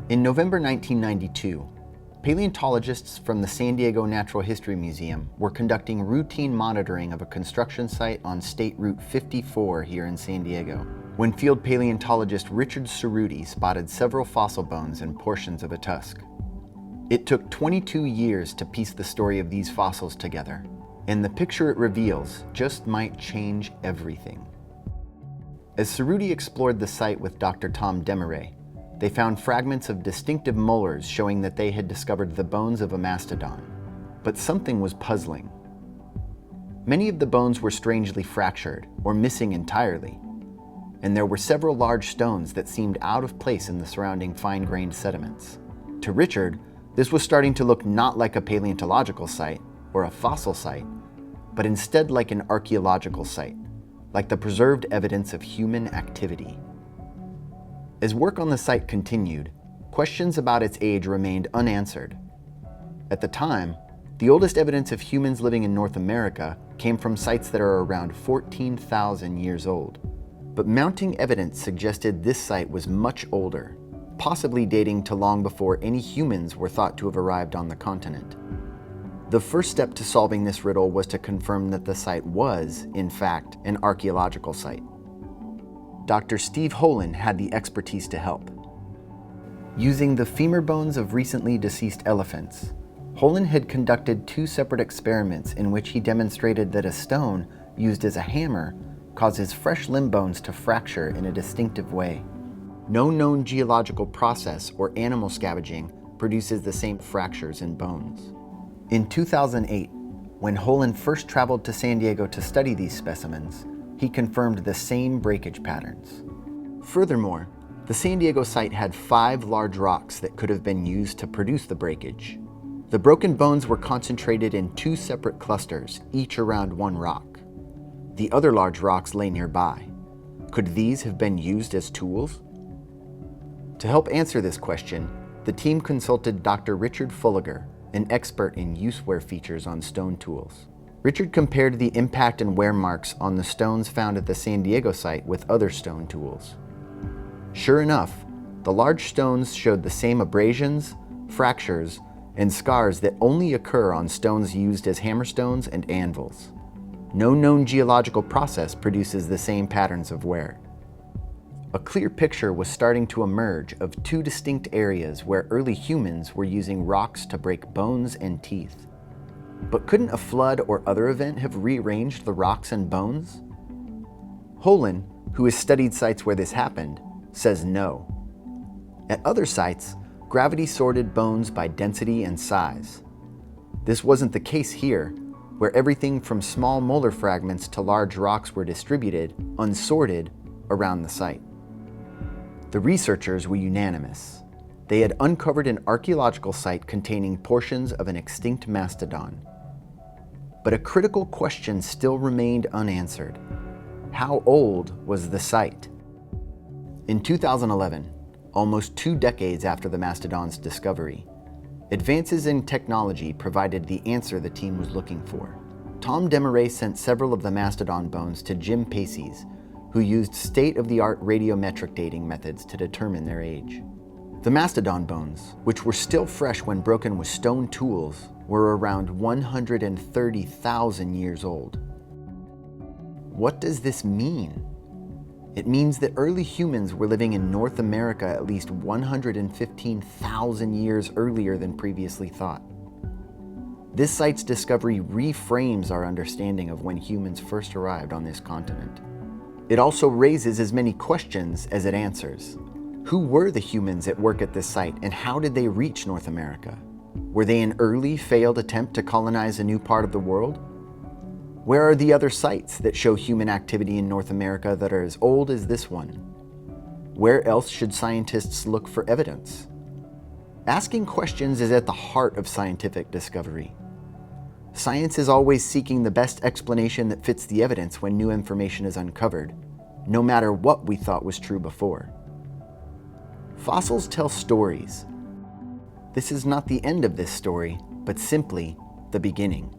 In November 1992, paleontologists from the San Diego Natural History Museum were conducting routine monitoring of a construction site on State Route 54 here in San Diego, when field paleontologist Richard Cerutti spotted several fossil bones and portions of a tusk. It took 22 years to piece the story of these fossils together, and the picture it reveals just might change everything. As Cerutti explored the site with Dr. Tom Demaray, they found fragments of distinctive molars showing that they had discovered the bones of a mastodon. But something was puzzling. Many of the bones were strangely fractured or missing entirely, and there were several large stones that seemed out of place in the surrounding fine-grained sediments. To Richard, this was starting to look not like a paleontological site or a fossil site, but instead like an archaeological site, like the preserved evidence of human activity. As work on the site continued, questions about its age remained unanswered. At the time, the oldest evidence of humans living in North America came from sites that are around 14,000 years old. But mounting evidence suggested this site was much older, possibly dating to long before any humans were thought to have arrived on the continent. The first step to solving this riddle was to confirm that the site was, in fact, an archaeological site. Dr. Steve Holland had the expertise to help. Using the femur bones of recently deceased elephants, Holland had conducted 2 separate experiments in which he demonstrated that a stone used as a hammer causes fresh limb bones to fracture in a distinctive way. No known geological process or animal scavenging produces the same fractures in bones. In 2008, when Holland first traveled to San Diego to study these specimens, he confirmed the same breakage patterns. Furthermore, the San Diego site had 5 large rocks that could have been used to produce the breakage. The broken bones were concentrated in 2 separate clusters, each around 1 rock. The other large rocks lay nearby. Could these have been used as tools? To help answer this question, the team consulted Dr. Richard Fulliger, an expert in use-wear features on stone tools. Richard compared the impact and wear marks on the stones found at the San Diego site with other stone tools. Sure enough, the large stones showed the same abrasions, fractures, and scars that only occur on stones used as hammerstones and anvils. No known geological process produces the same patterns of wear. A clear picture was starting to emerge of 2 distinct areas where early humans were using rocks to break bones and teeth. But couldn't a flood or other event have rearranged the rocks and bones? Holland, who has studied sites where this happened, says no. At other sites, gravity sorted bones by density and size. This wasn't the case here, where everything from small molar fragments to large rocks were distributed, unsorted, around the site. The researchers were unanimous. They had uncovered an archaeological site containing portions of an extinct mastodon. But a critical question still remained unanswered. How old was the site? In 2011, almost 2 decades after the mastodon's discovery, advances in technology provided the answer the team was looking for. Tom Demaray sent several of the mastodon bones to Jim Pacey's, who used state-of-the-art radiometric dating methods to determine their age. The mastodon bones, which were still fresh when broken with stone tools, were around 130,000 years old. What does this mean? It means that early humans were living in North America at least 115,000 years earlier than previously thought. This site's discovery reframes our understanding of when humans first arrived on this continent. It also raises as many questions as it answers. Who were the humans at work at this site, and how did they reach North America? Were they an early, failed attempt to colonize a new part of the world? Where are the other sites that show human activity in North America that are as old as this one? Where else should scientists look for evidence? Asking questions is at the heart of scientific discovery. Science is always seeking the best explanation that fits the evidence when new information is uncovered, no matter what we thought was true before. Fossils tell stories. This is not the end of this story, but simply the beginning.